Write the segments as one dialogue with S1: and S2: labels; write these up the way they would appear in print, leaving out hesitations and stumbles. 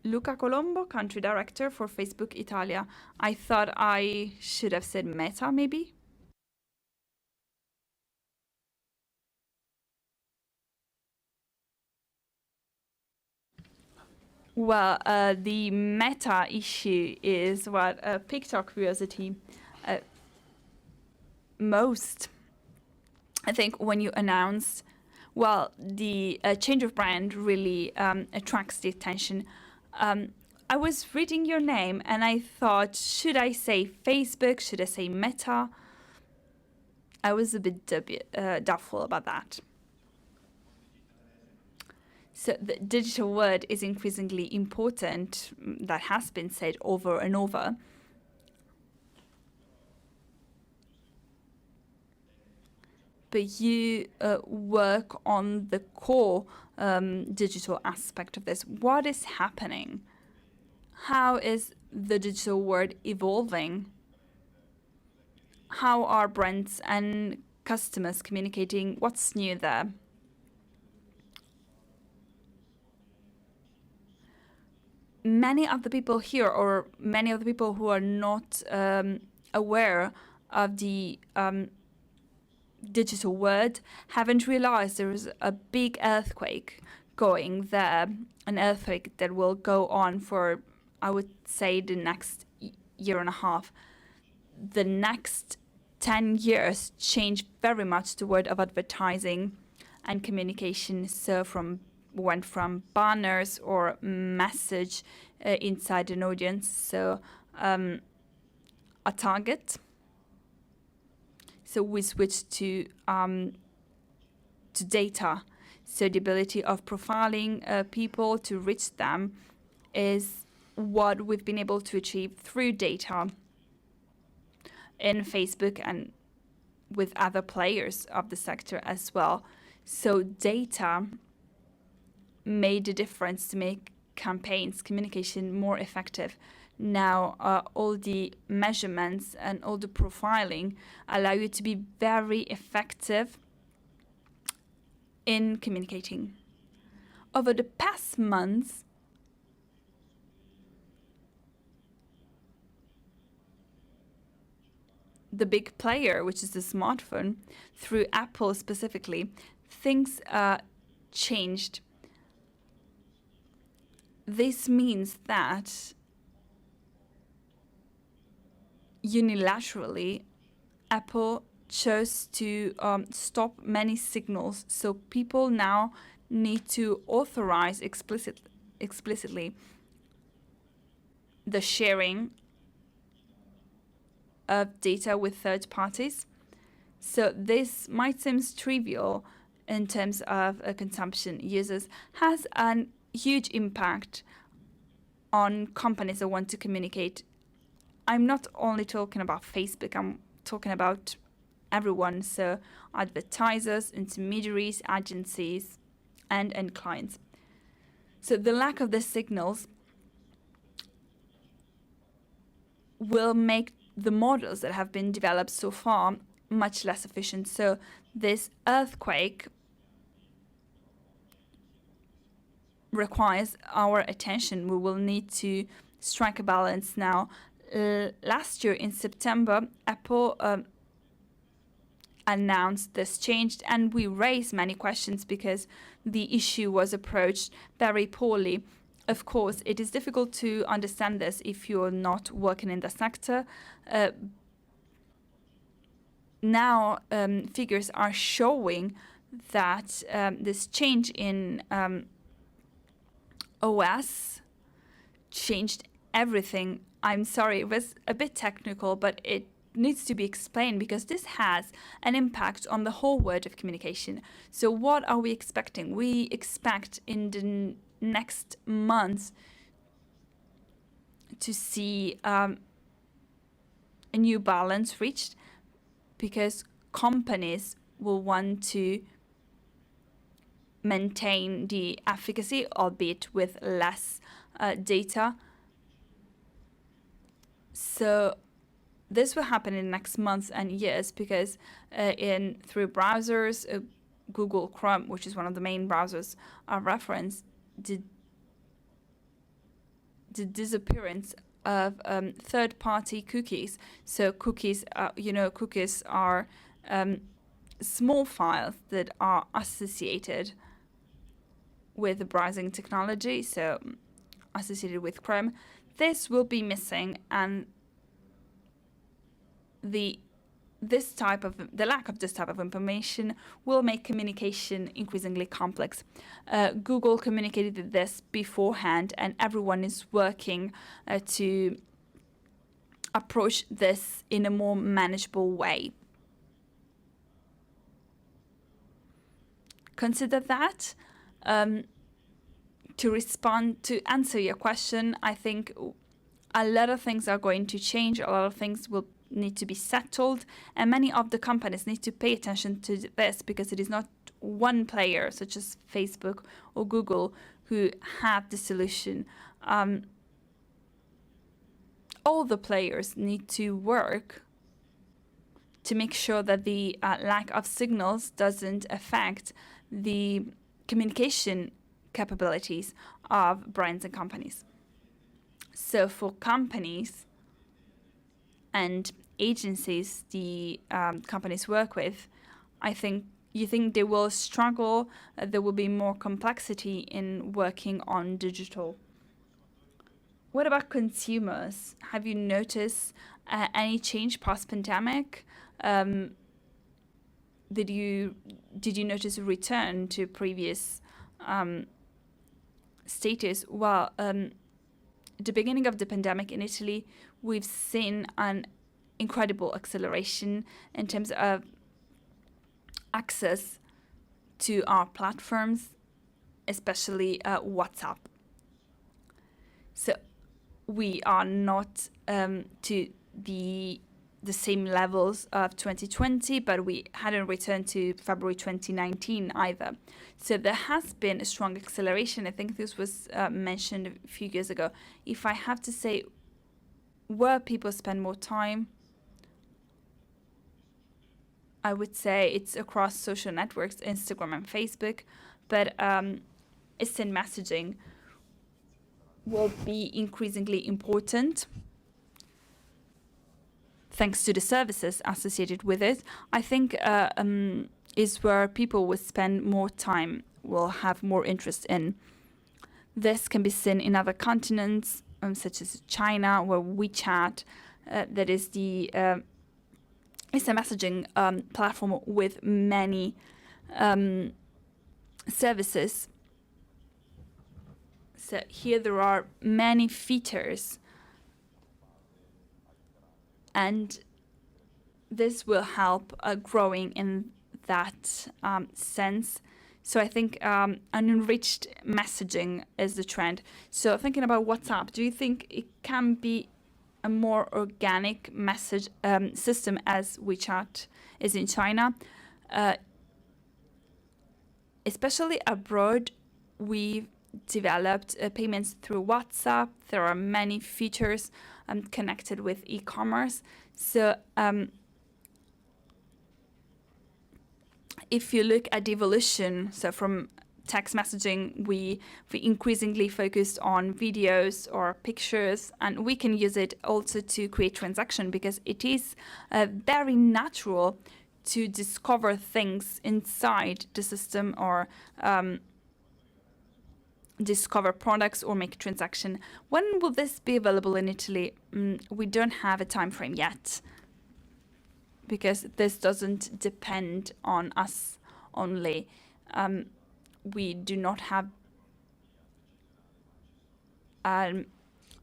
S1: Luca Colombo, country director for Facebook Italia. I thought I should have said Meta, maybe? Well, the Meta issue is what piqued our curiosity most. I think when you announced, well, the change of brand really attracts the attention. I was reading your name and I thought, should I say Facebook? Should I say Meta? I was a bit doubtful about that. So the digital word is increasingly important. That has been said over and over. But you work on the core digital aspect of this. What is happening? How is the digital world evolving? How are brands and customers communicating? What's new there? Many of the people here, or many of the people who are not aware of the digital world, haven't realized there is a big earthquake going there, an earthquake that will go on for, I would say, the next year and a half. The next 10 years change very much the world of advertising and communication. So went from banners or message inside an audience, so a target. So we switched to data. So the ability of profiling people to reach them is what we've been able to achieve through data in Facebook and with other players of the sector as well. So data made a difference to make campaigns, communication more effective. Now, all the measurements and all the profiling allow you to be very effective in communicating. Over the past months, the big player, which is the smartphone, through Apple specifically, things changed. This means that unilaterally, Apple chose to stop many signals. So people now need to authorize explicitly the sharing of data with third parties. So this might seem trivial in terms of consumption users, has a huge impact on companies that want to communicate. I'm not only talking about Facebook, I'm talking about everyone, so advertisers, intermediaries, agencies, and clients. So the lack of the signals will make the models that have been developed so far much less efficient. So this earthquake requires our attention. We will need to strike a balance now. Last year in September, Apple announced this change, and we raised many questions because the issue was approached very poorly. Of course, it is difficult to understand this if you're not working in the sector. Now, figures are showing that this change in OS changed everything. I'm sorry, it was a bit technical, but it needs to be explained because this has an impact on the whole world of communication. So what are we expecting? We expect in the next months to see a new balance reached, because companies will want to maintain the efficacy, albeit with less data. So this will happen in the next months and years because through browsers, Google Chrome, which is one of the main browsers of reference, the disappearance of third-party cookies. So cookies, cookies are small files that are associated with the browsing technology, so associated with Chrome. This will be missing, and the lack of this type of information will make communication increasingly complex. Google communicated this beforehand, and everyone is working to approach this in a more manageable way. Consider that. To answer your question, I think a lot of things are going to change. A lot of things will need to be settled, and many of the companies need to pay attention to this, because it is not one player such as Facebook or Google who have the solution. All the players need to work to make sure that the lack of signals doesn't affect the communication capabilities of brands and companies. So for companies and agencies the companies work with, you think they will struggle, there will be more complexity in working on digital. What about consumers? Have you noticed any change post-pandemic? Did you notice a return to previous status? Well, at the beginning of the pandemic in Italy, we've seen an incredible acceleration in terms of access to our platforms, especially WhatsApp. So we are not to the same levels of 2020, but we hadn't returned to February 2019 either. So there has been a strong acceleration. I think this was mentioned a few years ago. If I have to say where people spend more time, I would say it's across social networks, Instagram and Facebook, but instant messaging will be increasingly important thanks to the services associated with it. I think is where people will spend more time, will have more interest in. This can be seen in other continents, such as China, where WeChat, that is the instant messaging platform with many services. So here there are many features, and this will help growing in that sense. So I think an enriched messaging is the trend. So thinking about WhatsApp, do you think it can be a more organic message system as WeChat is in China? Especially abroad, we've developed payments through WhatsApp. There are many features connected with e-commerce. So if you look at the evolution, so from text messaging, we increasingly focused on videos or pictures, and we can use it also to create transaction, because it is very natural to discover things inside the system, or discover products or make a transaction. When will this be available in Italy? We don't have a time frame yet, because this doesn't depend on us only. We do not have an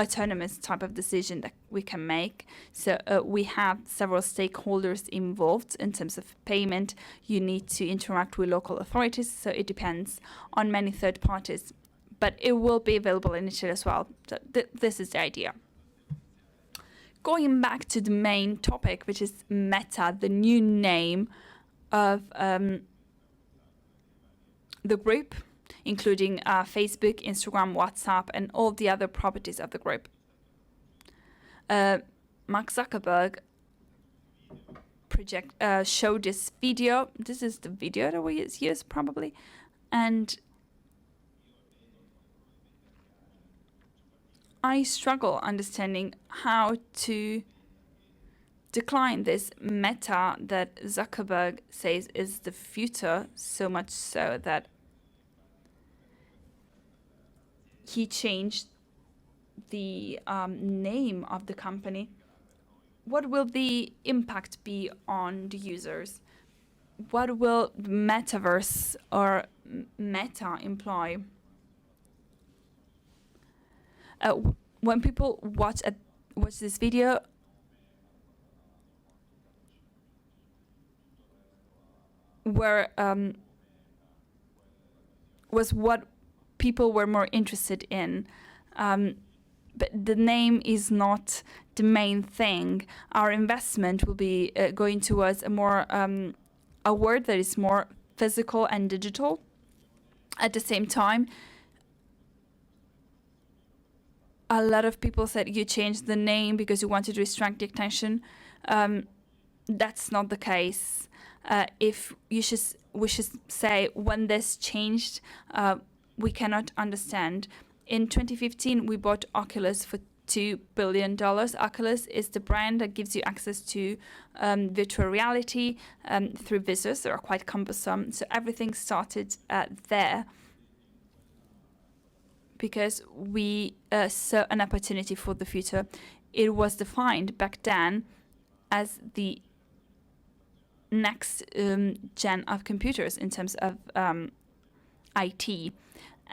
S1: autonomous type of decision that we can make. So we have several stakeholders involved in terms of payment. You need to interact with local authorities, so it depends on many third parties. But it will be available in Italy as well. So this is the idea. Going back to the main topic, which is Meta, the new name of the group, including Facebook, Instagram, WhatsApp, and all the other properties of the group. Mark Zuckerberg showed this video. This is the video that we use probably, and I struggle understanding how to decline this meta that Zuckerberg says is the future, so much so that he changed the name of the company. What will the impact be on the users? What will metaverse or meta imply? When people watch this video, where was what people were more interested in. But the name is not the main thing. Our investment will be going towards a word that is more physical and digital. At the same time, a lot of people said you changed the name because you wanted to distract the attention. That's not the case. If we should say when this changed, we cannot understand. In 2015, we bought Oculus for $2 billion. Oculus is the brand that gives you access to virtual reality through visors that are quite cumbersome. So everything started there because we saw an opportunity for the future. It was defined back then as the next gen of computers in terms of IT.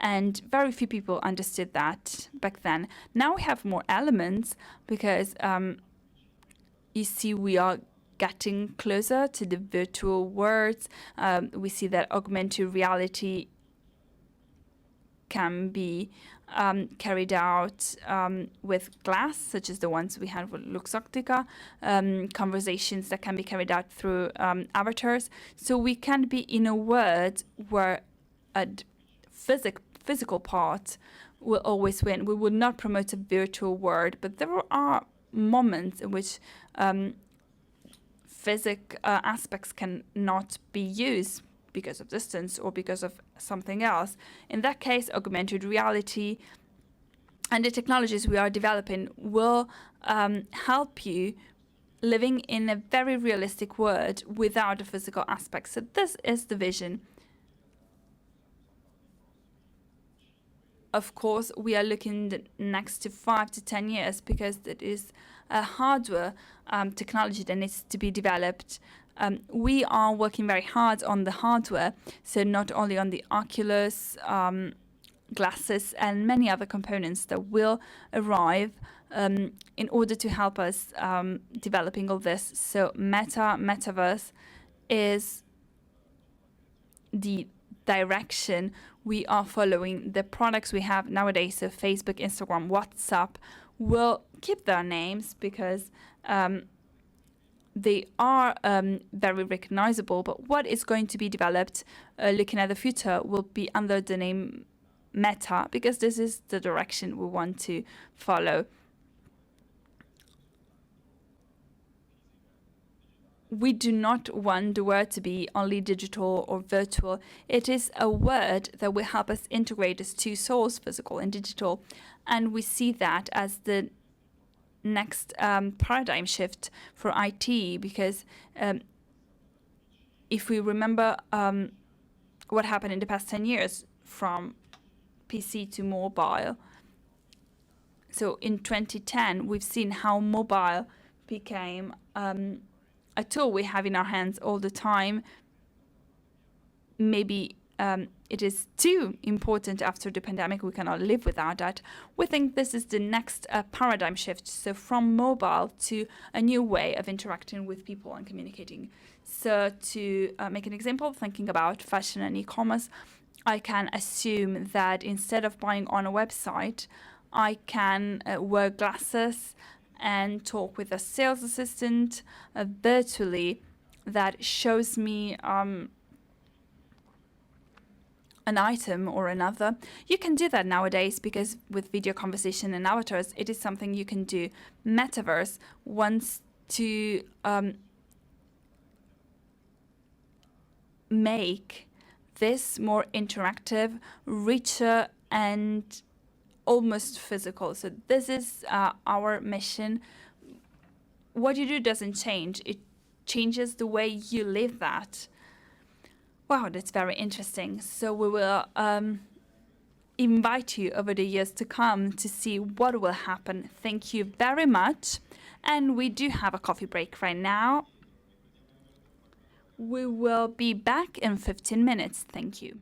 S1: And very few people understood that back then. Now we have more elements because you see we are getting closer to the virtual worlds. We see that augmented reality can be carried out with glass, such as the ones we had with Luxottica, conversations that can be carried out through avatars. So we can be in a world where a physical part will always win. We will not promote a virtual world, but there are moments in which physical aspects cannot be used because of distance or because of something else. In that case, augmented reality and the technologies we are developing will help you living in a very realistic world without the physical aspects. So this is the vision. Of course, we are looking the next to 5 to 10 years because it is a hardware technology that needs to be developed. We are working very hard on the hardware, so not only on the Oculus, glasses, and many other components that will arrive in order to help us developing all this. So metaverse is the direction we are following. The products we have nowadays, so Facebook, Instagram, WhatsApp, will keep their names because they are very recognizable. But what is going to be developed, looking at the future, will be under the name Meta, because this is the direction we want to follow. We do not want the word to be only digital or virtual. It is a word that will help us integrate these two souls, physical and digital. And we see that as the next paradigm shift for IT, because if we remember what happened in the past 10 years from PC to mobile. So in 2010, we've seen how mobile became a tool we have in our hands all the time. Maybe it is too important after the pandemic. We cannot live without that. We think this is the next paradigm shift. So from mobile to a new way of interacting with people and communicating. So to make an example, thinking about fashion and e-commerce, I can assume that instead of buying on a website, I can wear glasses and talk with a sales assistant virtually that shows me an item or another. You can do that nowadays because with video conversation and avatars, it is something you can do. Metaverse wants to make this more interactive, richer, and almost physical. So this is our mission. What you do doesn't change. It changes the way you live that. Wow, that's very interesting. So we will invite you over the years to come to see what will happen. Thank you very much. And we do have a coffee break right now. We will be back in 15 minutes. Thank you.